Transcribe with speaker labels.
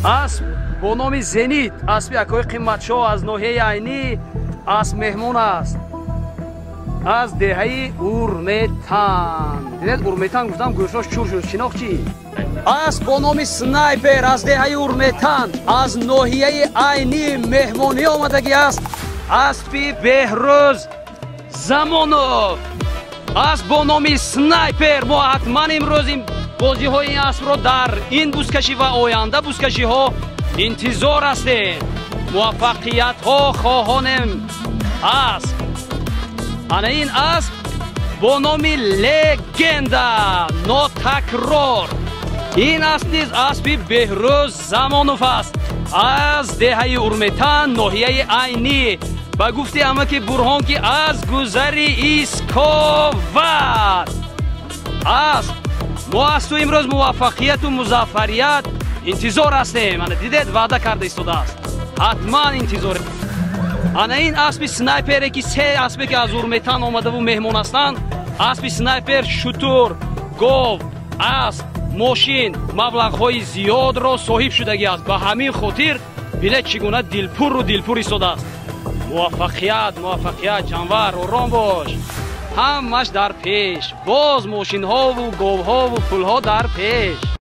Speaker 1: اسب با نام زنیت، اسب یکای قیمتشو از ناحیه عینی اسب مهمون است از دهه اورمیتان. دیدید اورمیتان گفتم گوشاش چور شد. شناخت چی؟ اسب با نام سنایپر از دهه اورمیتان از ناحیه عینی مهمونی آمدگی است. اسبی بهروز زمانوف. اسب با نام سنایپر. ما حتما امروز این بازی های این اسب رو در این بوسکشی و آینده بوسکشی ها انتظار هستیم. موفقیت ها خواهانیم اسب. انا این اسب با نام لگندا ناتکرار. این اسب نیز اسبی بهروز زمانوف است از دهه اورمیتان ناحیه عینی. با گفته اما که برهان که از گذری ایسکاوت اسب. ما از تو امروز موفقیت و مظفریت انتظار هستیم. انا دیدید وعده کرده ایستاده است. حتما انتظار. انا این اسب سنایپره که سه اسبی که از اورمیتان آمده و مهمون هستند. اسب سنایپر شتور، گاو، اسب، ماشین مبلغ‌های زیاد را صاحب شدگی است. با همین خاطر ببینید چگونه دلپور رو دلپور ایستاده است. موفقیت جانور آرام باش. همش در پیش. باز ماشین ها و گاو ها و پول ها در پیش.